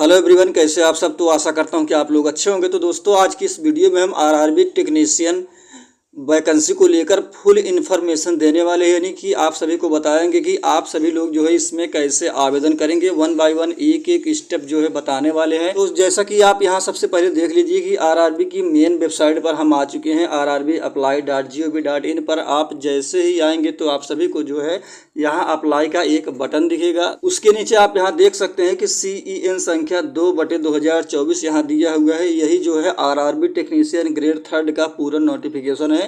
Hello everyone, कैसे आप सब। तो आशा करता हूं कि आप लोग अच्छे होंगे। तो दोस्तों, आज की इस वीडियो में हम आरआरबी टेक्नीशियन वैकेंसी को लेकर फुल इन्फॉर्मेशन देने वाले हैं, यानी कि आप सभी को बताएंगे कि आप सभी लोग जो है इसमें कैसे आवेदन करेंगे। वन बाय वन एक एक स्टेप जो है बताने वाले हैं। तो जैसा कि आप यहां सबसे पहले देख लीजिए कि आरआरबी की मेन वेबसाइट पर हम आ चुके हैं। rrbapply.gov.in पर आप जैसे ही आएंगे तो आप सभी को जो है यहाँ अप्लाई का एक बटन दिखेगा। उसके नीचे आप यहाँ देख सकते हैं कि CEN संख्या 2/2024 यहाँ दिया हुआ है। यही जो है आरआरबी टेक्नीशियन ग्रेड 3 का पूरा नोटिफिकेशन है।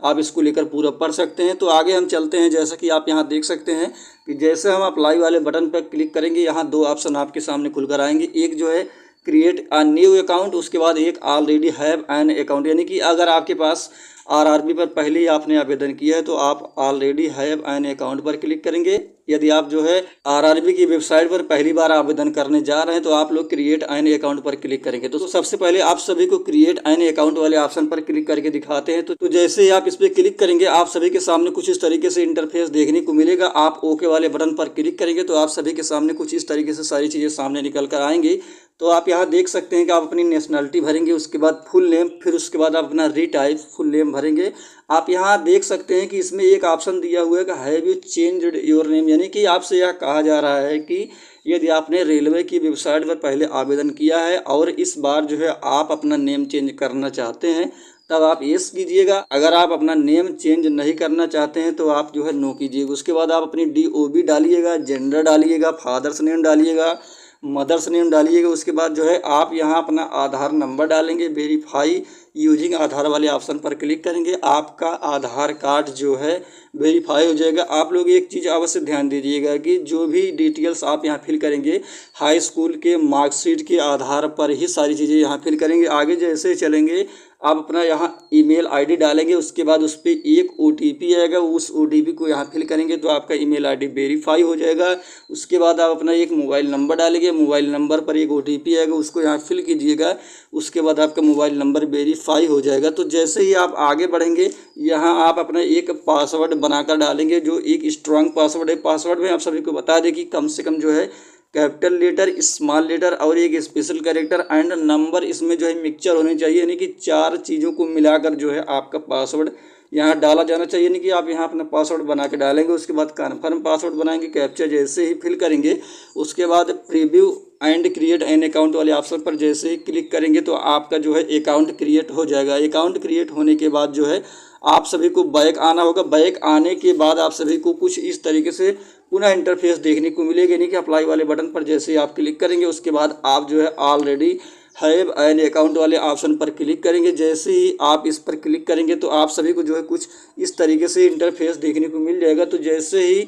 आप इसको लेकर पूरा पढ़ सकते हैं। तो आगे हम चलते हैं। जैसा कि आप यहाँ देख सकते हैं कि जैसे हम अप्लाई वाले बटन पर क्लिक करेंगे, यहाँ दो ऑप्शन आपके सामने खुलकर आएंगे। एक जो है क्रिएट अ न्यू अकाउंट, उसके बाद एक ऑलरेडी हैव एन अकाउंट, यानी कि अगर आपके पास आरआरबी पर पहले ही आपने आवेदन किया है तो आप ऑलरेडी हैव एन अकाउंट पर क्लिक करेंगे। यदि आप जो है आरआरबी की वेबसाइट पर पहली बार आवेदन करने जा रहे हैं तो आप लोग क्रिएट एन अकाउंट पर क्लिक करेंगे। तो सबसे पहले आप सभी को क्रिएट एन अकाउंट वाले ऑप्शन पर क्लिक करके दिखाते हैं। तो जैसे ही आप इस पर क्लिक करेंगे आप सभी के सामने कुछ इस तरीके से इंटरफेस देखने को मिलेगा। आप ओके वाले बटन पर क्लिक करेंगे तो आप सभी के सामने कुछ इस तरीके से सारी चीज़ें सामने निकल कर आएंगी। तो आप यहाँ देख सकते हैं कि आप अपनी नेशनलिटी भरेंगे, उसके बाद फुल नेम, फिर उसके बाद आप अपना रीटाइप फुल नेम भरेंगे। आप यहाँ देख सकते हैं कि इसमें एक ऑप्शन दिया हुआ है कि have you changed your name, यानी कि आपसे यह कहा जा रहा है कि यदि आपने रेलवे की वेबसाइट पर पहले आवेदन किया है और इस बार जो है आप अपना नेम चेंज करना चाहते हैं तब आप येस कीजिएगा। अगर आप अपना नेम चेंज नहीं करना चाहते हैं तो आप जो है नो कीजिएगा। उसके बाद आप अपनी DOB डालिएगा, जेंडर डालिएगा, फादर्स नेम डालिएगा, मदर्स नेम डालिएगा। उसके बाद जो है आप यहाँ अपना आधार नंबर डालेंगे। वेरीफाई यूजिंग आधार वाले ऑप्शन पर क्लिक करेंगे, आपका आधार कार्ड जो है वेरीफाई हो जाएगा। आप लोग एक चीज़ अवश्य ध्यान दीजिएगा कि जो भी डिटेल्स आप यहाँ फिल करेंगे हाई स्कूल के मार्कशीट के आधार पर ही सारी चीज़ें यहाँ फिल करेंगे। आगे जैसे चलेंगे आप अपना यहाँ ईमेल आईडी डालेंगे, उसके बाद उस पर एक OTP आएगा, उस OTP को यहाँ फिल करेंगे तो आपका ईमेल आईडी वेरीफाई हो जाएगा। उसके बाद आप अपना एक मोबाइल नंबर डालेंगे, मोबाइल नंबर पर एक OTP आएगा, उसको यहाँ फिल कीजिएगा। उसके बाद आपका मोबाइल नंबर वेरीफाई हो जाएगा। तो जैसे ही आप आगे बढ़ेंगे यहाँ आप अपना एक पासवर्ड बनाकर डालेंगे, जो एक स्ट्रांग पासवर्ड है। पासवर्ड में आप सभी को बता दें कि कम से कम जो है कैपिटल लेटर, स्मॉल लेटर और एक स्पेशल कैरेक्टर एंड नंबर इसमें जो है मिक्सचर होने चाहिए, यानी कि चार चीज़ों को मिलाकर जो है आपका पासवर्ड यहाँ डाला जाना चाहिए। यानी कि आप यहाँ अपना पासवर्ड बना के डालेंगे, उसके बाद कन्फर्म पासवर्ड बनाएंगे। कैप्चा जैसे ही फिल करेंगे उसके बाद preview and create an account वाले ऑप्शन पर जैसे ही क्लिक करेंगे तो आपका जो है अकाउंट क्रिएट हो जाएगा। अकाउंट क्रिएट होने के बाद जो है आप सभी को बैक आना होगा। बैक आने के बाद आप सभी को कुछ इस तरीके से पुनः इंटरफेस देखने को मिलेगा, यानी कि अप्लाई वाले बटन पर जैसे ही आप क्लिक करेंगे उसके बाद आप जो है ऑलरेडी हैव एन अकाउंट वाले ऑप्शन पर क्लिक करेंगे। जैसे ही आप इस पर क्लिक करेंगे तो आप सभी को जो है कुछ इस तरीके से इंटरफेस देखने को मिल जाएगा। तो जैसे ही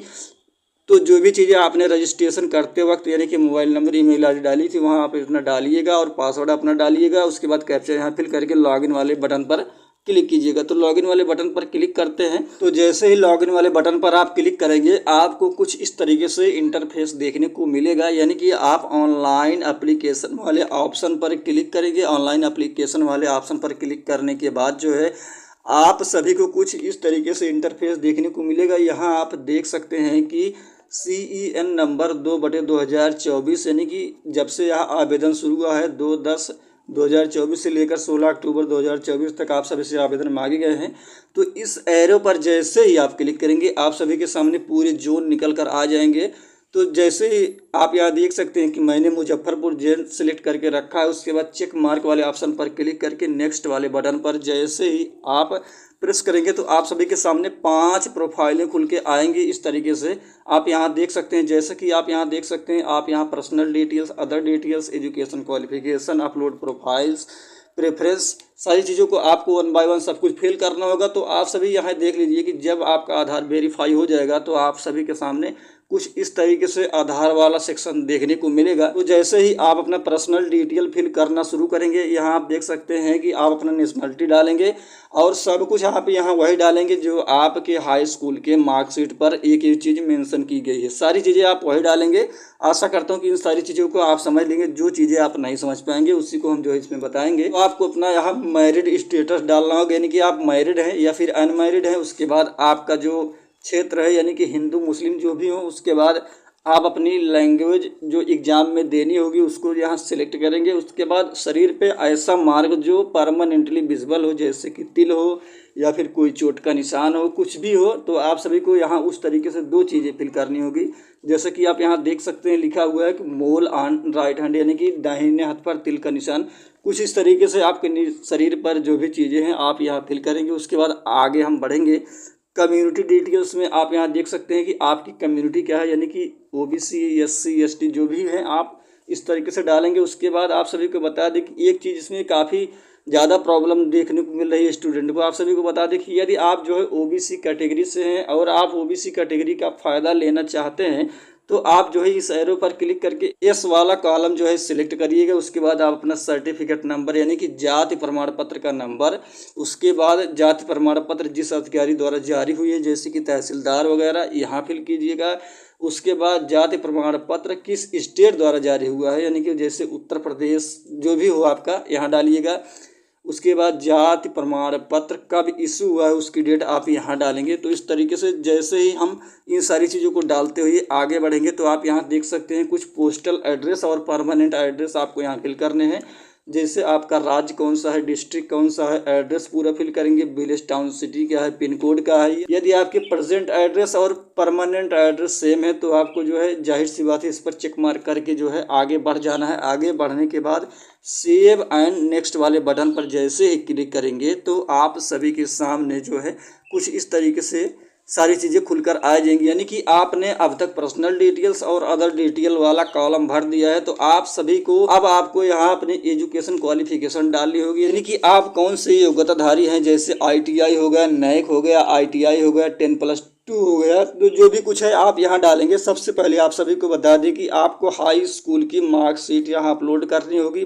जो भी चीज़ें आपने रजिस्ट्रेशन करते वक्त यानी कि मोबाइल नंबर, ईमेल आईडी डाली थी वहाँ आप इतना डालिएगा और पासवर्ड अपना डालिएगा। उसके बाद कैप्चा यहाँ फिल करके लॉगिन वाले बटन पर क्लिक कीजिएगा। तो लॉगिन वाले बटन पर क्लिक करते हैं। तो जैसे ही लॉगिन वाले बटन पर आप क्लिक करेंगे आपको कुछ इस तरीके से इंटरफेस देखने को मिलेगा, यानी कि आप ऑनलाइन एप्लीकेशन वाले ऑप्शन पर क्लिक करेंगे। ऑनलाइन एप्लीकेशन वाले ऑप्शन पर क्लिक करने के बाद जो है आप सभी को कुछ इस तरीके से इंटरफेस देखने को मिलेगा। यहाँ आप देख सकते हैं कि CEN नंबर 2/2024, यानी कि जब से यह आवेदन शुरू हुआ है 2/10/2024 से लेकर 16 अक्टूबर 2024 तक आप सभी से आवेदन मांगे गए हैं। तो इस एरो पर जैसे ही आप क्लिक करेंगे आप सभी के सामने पूरे जोन निकल कर आ जाएंगे। तो जैसे ही आप यहाँ देख सकते हैं कि मैंने मुजफ्फरपुर जेल सेलेक्ट करके रखा है। उसके बाद चेक मार्क वाले ऑप्शन पर क्लिक करके नेक्स्ट वाले बटन पर जैसे ही आप प्रेस करेंगे तो आप सभी के सामने 5 प्रोफाइलें खुल के आएंगी इस तरीके से। आप यहाँ देख सकते हैं, जैसे कि आप यहाँ देख सकते हैं, आप यहाँ personal details, other details, education qualification, upload profiles, preference, सारी चीज़ों को आपको वन बाय वन सब कुछ फिल करना होगा। तो आप सभी यहाँ देख लीजिए कि जब आपका आधार वेरीफाई हो जाएगा तो आप सभी के सामने कुछ इस तरीके से आधार वाला सेक्शन देखने को मिलेगा। तो जैसे ही आप अपना पर्सनल डिटेल फिल करना शुरू करेंगे यहाँ आप देख सकते हैं कि आप अपना नेशनलिटी डालेंगे और सब कुछ आप यहाँ वही डालेंगे जो आपके हाई स्कूल के मार्कशीट पर एक एक चीज़ मेंशन की गई है। सारी चीज़ें आप वही डालेंगे। आशा करता हूँ कि इन सारी चीज़ों को आप समझ लेंगे। जो चीज़ें आप नहीं समझ पाएंगे उसी को हम जो है इसमें बताएंगे। तो आपको अपना यहाँ मैरिड स्टेटस डालना होगा, यानी कि आप मैरिड हैं या फिर अनमैरिड हैं। उसके बाद आपका जो क्षेत्र है यानी कि हिंदू मुस्लिम जो भी हो, उसके बाद आप अपनी लैंग्वेज जो एग्ज़ाम में देनी होगी उसको यहाँ सेलेक्ट करेंगे। उसके बाद शरीर पे ऐसा मार्क जो परमानेंटली विजिबल हो, जैसे कि तिल हो या फिर कोई चोट का निशान हो, कुछ भी हो, तो आप सभी को यहाँ उस तरीके से 2 चीज़ें फिल करनी होगी। जैसे कि आप यहाँ देख सकते हैं लिखा हुआ है कि मोल ऑन राइट हैंड, यानी कि दाहिने हाथ पर तिल का निशान। कुछ इस तरीके से आपके शरीर पर जो भी चीज़ें हैं आप यहाँ फिल करेंगे। उसके बाद आगे हम बढ़ेंगे। कम्युनिटी डिटेल्स में आप यहाँ देख सकते हैं कि आपकी कम्युनिटी क्या है, यानी कि ओबीसी, एससी, एसटी जो भी हैं आप इस तरीके से डालेंगे। उसके बाद आप सभी को बता दें कि एक चीज़ इसमें काफ़ी ज़्यादा प्रॉब्लम देखने को मिल रही है स्टूडेंट को। आप सभी को बता दें कि यदि आप जो है ओबीसी कैटेगरी से हैं और आप ओबीसी कैटेगरी का फ़ायदा लेना चाहते हैं तो आप जो है इस एरो पर क्लिक करके एस वाला कॉलम जो है सिलेक्ट करिएगा। उसके बाद आप अपना सर्टिफिकेट नंबर यानी कि जाति प्रमाण पत्र का नंबर, उसके बाद जाति प्रमाण पत्र जिस अधिकारी द्वारा जारी हुई है जैसे कि तहसीलदार वगैरह, यहाँ फिल कीजिएगा। उसके बाद जाति प्रमाण पत्र किस स्टेट द्वारा जारी हुआ है, यानी कि जैसे उत्तर प्रदेश जो भी हो आपका, यहाँ डालिएगा। उसके बाद जाति प्रमाण पत्र कब इशू हुआ है उसकी डेट आप यहाँ डालेंगे। तो इस तरीके से जैसे ही हम इन सारी चीज़ों को डालते हुए आगे बढ़ेंगे तो आप यहाँ देख सकते हैं कुछ पोस्टल एड्रेस और परमानेंट एड्रेस आपको यहाँ फिल करने हैं। जैसे आपका राज्य कौन सा है, डिस्ट्रिक्ट कौन सा है, एड्रेस पूरा फिल करेंगे, विलेज टाउन सिटी क्या है, पिन कोड क्या है। यदि आपके प्रेजेंट एड्रेस और परमानेंट एड्रेस सेम है तो आपको जो है जाहिर सी बात है इस पर चेक मार्क करके जो है आगे बढ़ जाना है। आगे बढ़ने के बाद सेव एंड नेक्स्ट वाले बटन पर जैसे ही क्लिक करेंगे तो आप सभी के सामने जो है कुछ इस तरीके से सारी चीज़ें खुलकर आ जाएंगी। यानी कि आपने अब तक पर्सनल डिटेल्स और अदर डिटेल वाला कॉलम भर दिया है। तो आप सभी को अब आपको यहाँ अपनी एजुकेशन क्वालिफिकेशन डालनी होगी, यानी कि आप कौन से योग्यताधारी हैं। जैसे ITI हो गया, NAC हो गया, ITI हो गया, 10+2 हो गया, तो जो भी कुछ है आप यहाँ डालेंगे। सबसे पहले आप सभी को बता दें कि आपको हाई स्कूल की मार्कशीट यहाँ अपलोड करनी होगी।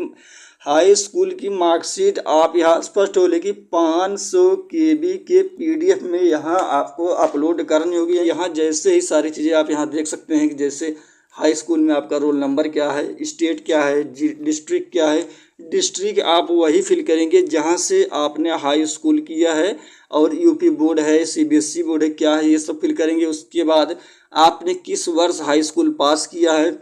हाई स्कूल की मार्कशीट आप यहाँ स्पष्ट हो लेगी 500 KB के PDF में यहाँ आपको अपलोड करनी होगी। यहाँ जैसे ही सारी चीज़ें आप यहाँ देख सकते हैं कि जैसे हाई स्कूल में आपका रोल नंबर क्या है, स्टेट क्या है, डिस्ट्रिक्ट क्या है। डिस्ट्रिक्ट आप वही फिल करेंगे जहाँ से आपने हाई स्कूल किया है, और यूपी बोर्ड है, CBSE बोर्ड है, क्या है, ये सब फिल करेंगे। उसके बाद आपने किस वर्ष हाई स्कूल पास किया है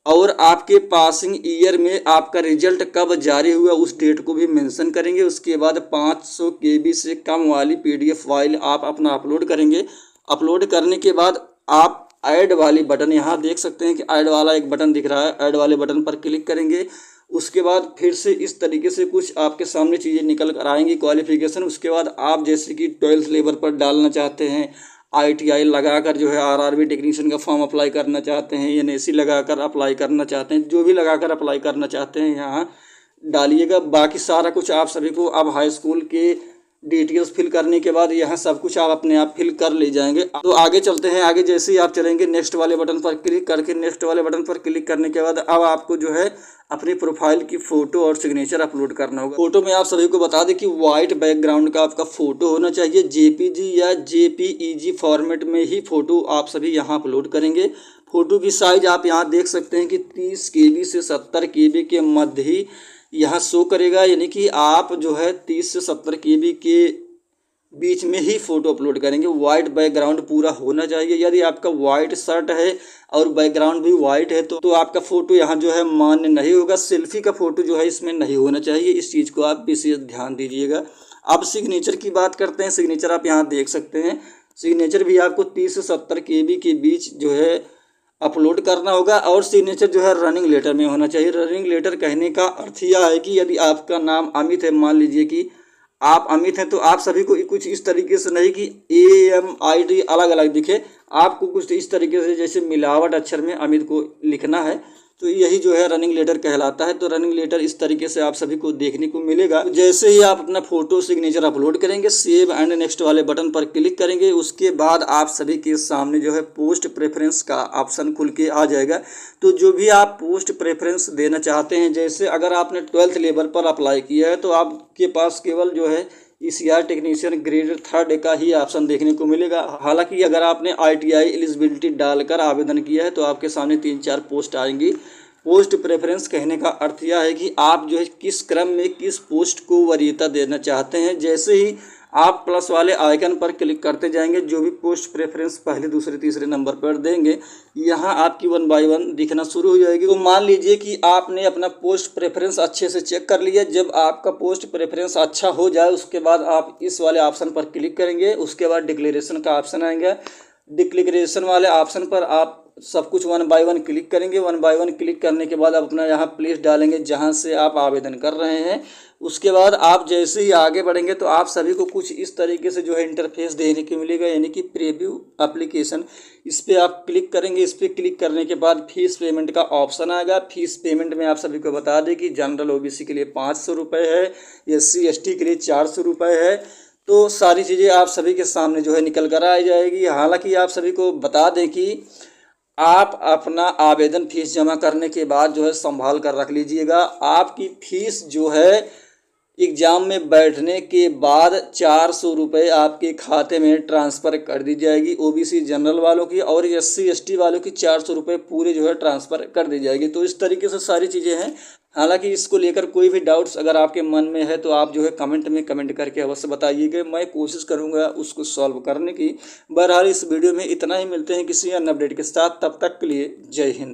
और आपके पासिंग ईयर में आपका रिजल्ट कब जारी हुआ उस डेट को भी मेंशन करेंगे। उसके बाद 500 KB से कम वाली PDF फाइल आप अपना अपलोड करेंगे। अपलोड करने के बाद आप ऐड वाली बटन यहाँ देख सकते हैं कि ऐड वाला एक बटन दिख रहा है, ऐड वाले बटन पर क्लिक करेंगे। उसके बाद फिर से इस तरीके से कुछ आपके सामने चीज़ें निकल कर आएंगी क्वालिफिकेशन। उसके बाद आप जैसे कि 12th लेवल पर डालना चाहते हैं, ITI लगाकर जो है RRB टेक्नीशियन का फॉर्म अप्लाई करना चाहते हैं, NAC लगाकर अप्लाई करना चाहते हैं, जो भी लगाकर अप्लाई करना चाहते हैं यहाँ डालिएगा। बाकी सारा कुछ आप सभी को अब हाई स्कूल के डिटेल्स फिल करने के बाद यहाँ सब कुछ आप अपने आप फिल कर ले जाएंगे। तो आगे चलते हैं। आगे जैसे ही आप चलेंगे नेक्स्ट वाले बटन पर क्लिक करके, नेक्स्ट वाले बटन पर क्लिक करने के बाद अब आपको जो है अपनी प्रोफाइल की फ़ोटो और सिग्नेचर अपलोड करना होगा। फ़ोटो में आप सभी को बता दें कि वाइट बैकग्राउंड का आपका फ़ोटो होना चाहिए। JPG या JPEG फॉर्मेट में ही फ़ोटो आप सभी यहाँ अपलोड करेंगे। फ़ोटो की साइज़ आप यहाँ देख सकते हैं कि 30 KB से 70 KB के मध्य ही यहाँ शो करेगा, यानी कि आप जो है 30 से 70 KB के बीच में ही फ़ोटो अपलोड करेंगे। वाइट बैकग्राउंड पूरा होना चाहिए। यदि आपका वाइट शर्ट है और बैकग्राउंड भी वाइट है तो आपका फ़ोटो यहाँ जो है मान्य नहीं होगा। सेल्फी का फ़ोटो जो है इसमें नहीं होना चाहिए। इस चीज़ को आप विशेष ध्यान दीजिएगा। अब सिग्नेचर की बात करते हैं। सिग्नेचर आप यहाँ देख सकते हैं। सिग्नेचर भी आपको 30 से 70 KB के बीच जो है अपलोड करना होगा, और सिग्नेचर जो है रनिंग लेटर में होना चाहिए। रनिंग लेटर कहने का अर्थ यह है कि यदि आपका नाम अमित है, मान लीजिए कि आप अमित हैं, तो आप सभी को कुछ इस तरीके से नहीं कि AMIT अलग अलग दिखे, आपको कुछ इस तरीके से जैसे मिलावट अक्षर में अमित को लिखना है। तो यही जो है रनिंग लेटर कहलाता है। तो रनिंग लेटर इस तरीके से आप सभी को देखने को मिलेगा। जैसे ही आप अपना फ़ोटो सिग्नेचर अपलोड करेंगे, सेव एंड नेक्स्ट वाले बटन पर क्लिक करेंगे, उसके बाद आप सभी के सामने जो है पोस्ट प्रेफरेंस का ऑप्शन खुल के आ जाएगा। तो जो भी आप पोस्ट प्रेफरेंस देना चाहते हैं, जैसे अगर आपने 12th लेवल पर अप्लाई किया है तो आपके पास केवल जो है ECR टेक्नीशियन ग्रेड 3 का ही ऑप्शन देखने को मिलेगा। हालांकि अगर आपने ITI एलिजिबिलिटी डालकर आवेदन किया है तो आपके सामने 3-4 पोस्ट आएंगी। पोस्ट प्रेफरेंस कहने का अर्थ यह है कि आप जो है किस क्रम में किस पोस्ट को वरीयता देना चाहते हैं। जैसे ही आप प्लस वाले आइकन पर क्लिक करते जाएंगे। जो भी पोस्ट प्रेफरेंस पहले दूसरे तीसरे नंबर पर देंगे यहाँ आपकी 1 बाय 1 दिखना शुरू हो जाएगी। तो मान लीजिए कि आपने अपना पोस्ट प्रेफरेंस अच्छे से चेक कर लिया। जब आपका पोस्ट प्रेफरेंस अच्छा हो जाए उसके बाद आप इस वाले ऑप्शन पर क्लिक करेंगे। उसके बाद डिक्लेरेशन का ऑप्शन आएगा। डिक्लेरेशन वाले ऑप्शन पर आप सब कुछ 1 बाय 1 क्लिक करेंगे। 1 बाय 1 क्लिक करने के बाद आप अपना यहाँ प्लेस डालेंगे जहाँ से आप आवेदन कर रहे हैं। उसके बाद आप जैसे ही आगे बढ़ेंगे तो आप सभी को कुछ इस तरीके से जो है इंटरफेस देखने को मिलेगा, यानी कि प्रीव्यू एप्लीकेशन। इस पर आप क्लिक करेंगे। इस पर क्लिक करने के बाद फीस पेमेंट का ऑप्शन आएगा। फीस पेमेंट में आप सभी को बता दें कि जनरल ओबीसी के लिए 500 रुपये है, SC ST के लिए 400 रुपये है। तो सारी चीज़ें आप सभी के सामने जो है निकल कर आ जाएगी। हालांकि आप सभी को बता दें कि आप अपना आवेदन फीस जमा करने के बाद जो है संभाल कर रख लीजिएगा। आपकी फ़ीस जो है एग्ज़ाम में बैठने के बाद 400 रुपये आपके खाते में ट्रांसफ़र कर दी जाएगी। ओबीसी जनरल वालों की और SC ST वालों की 400 रुपये पूरे जो है ट्रांसफ़र कर दी जाएगी। तो इस तरीके से सारी चीज़ें हैं। हालांकि इसको लेकर कोई भी डाउट्स अगर आपके मन में है तो आप जो है कमेंट में कमेंट करके अवश्य बताइएगा। मैं कोशिश करूंगा उसको सॉल्व करने की। बहरहाल इस वीडियो में इतना ही। मिलते हैं किसी अन्य अपडेट के साथ, तब तक के लिए जय हिंद।